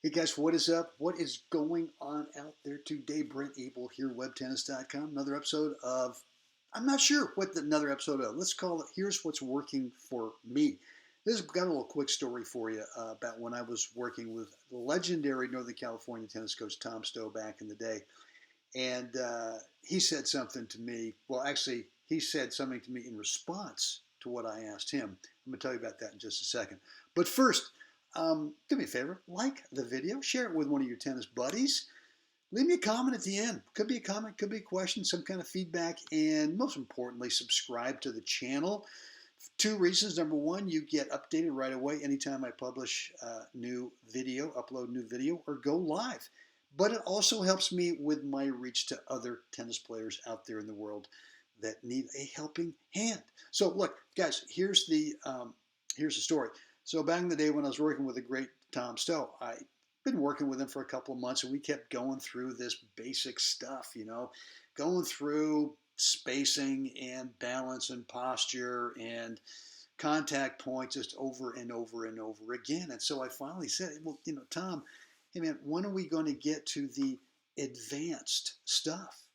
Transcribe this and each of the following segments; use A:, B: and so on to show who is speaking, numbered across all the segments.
A: Hey guys, what is up? What is going on out there today? Brent Abel here, webtennis.com. Another episode of, I'm not sure what another episode of. Let's call it, Here's What's Working for Me. This has got a little quick story for you about when I was working with the legendary Northern California tennis coach Tom Stowe back in the day. And he said something to me. Well, actually, he said something to me in response to what I asked him. I'm going to tell you about that in just a second. But first, do me a favor, like the video, share it with one of your tennis buddies. Leave me a comment at the end. Could be a comment, could be a question, some kind of feedback, and most importantly, subscribe to the channel. Two reasons. Number one, you get updated right away anytime I publish new video, upload new video, or go live. But it also helps me with my reach to other tennis players out there in the world that need a helping hand. So look, guys, here's the story. So back in the day when I was working with the great Tom Stowe, I'd been working with him for a couple of months, and we kept going through this basic stuff, going through spacing and balance and posture and contact points just over and over and over again. And so I finally said, well, Tom, hey man, when are we going to get to the advanced stuff?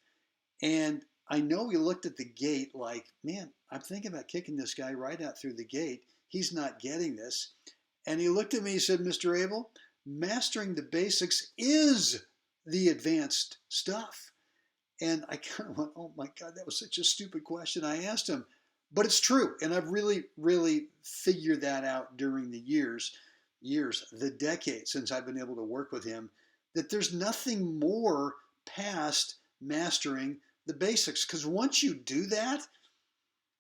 A: And I know he looked at the gate like, man, I'm thinking about kicking this guy right out through the gate. He's not getting this. And he looked at me and said, Mr. Abel, mastering the basics is the advanced stuff. And I kind of went, oh my God, that was such a stupid question I asked him. But it's true. And I've really, really figured that out during the years, the decades since I've been able to work with him, that there's nothing more past mastering the basics. Because once you do that,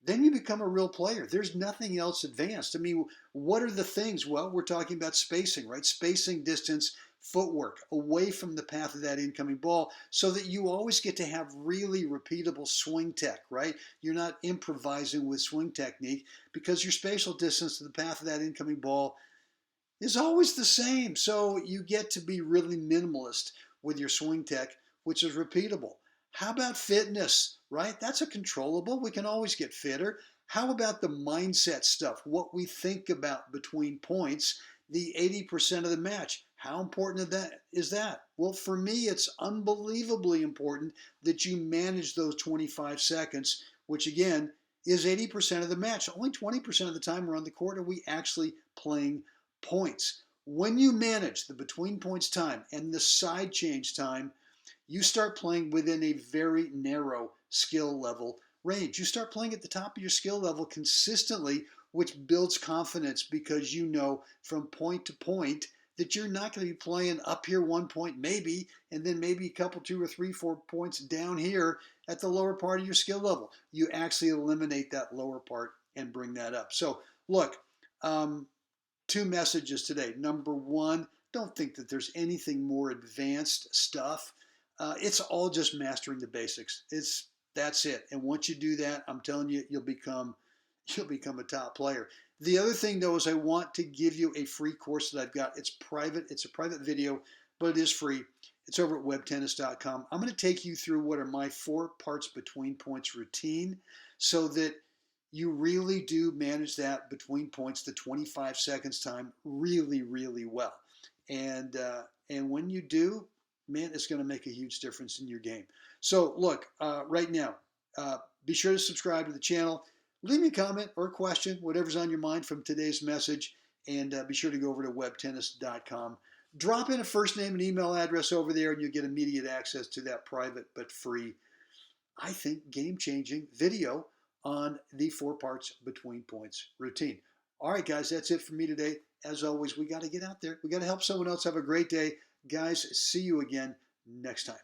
A: then you become a real player. There's nothing else advanced. I mean, what are the things? Well, we're talking about spacing, right? Spacing, distance, footwork away from the path of that incoming ball so that you always get to have really repeatable swing tech, right? You're not improvising with swing technique because your spatial distance to the path of that incoming ball is always the same. So you get to be really minimalist with your swing tech, which is repeatable. How about fitness, right? That's a controllable. We can always get fitter. How about the mindset stuff? What we think about between points, the 80% of the match. How important is that? Well, for me, it's unbelievably important that you manage those 25 seconds, which again is 80% of the match. Only 20% of the time we're on the court are we actually playing points. When you manage the between points time and the side change time, you start playing within a very narrow skill level range. You start playing at the top of your skill level consistently, which builds confidence because you know from point to point that you're not going to be playing up here 1 point maybe, and then maybe a couple, 2 or 3, 4 points down here at the lower part of your skill level. You actually eliminate that lower part and bring that up. So look, two messages today. Number one, don't think that there's anything more advanced stuff. It's all just mastering the basics. That's it. And once you do that, I'm telling you, you'll become a top player. The other thing though is I want to give you a free course that I've got. It's private. It's a private video, but it is free. It's over at webtennis.com. I'm going to take you through what are my 4 parts between points routine so that you really do manage that between points, the 25 seconds time really, really well. And when you do, man, it's going to make a huge difference in your game. So look, right now, be sure to subscribe to the channel. Leave me a comment or a question, whatever's on your mind from today's message, and be sure to go over to webtennis.com. Drop in a first name and email address over there, and you'll get immediate access to that private but free, I think, game-changing video on the 4 parts between points routine. All right, guys, that's it for me today. As always, we got to get out there. We got to help someone else have a great day. Guys, see you again next time.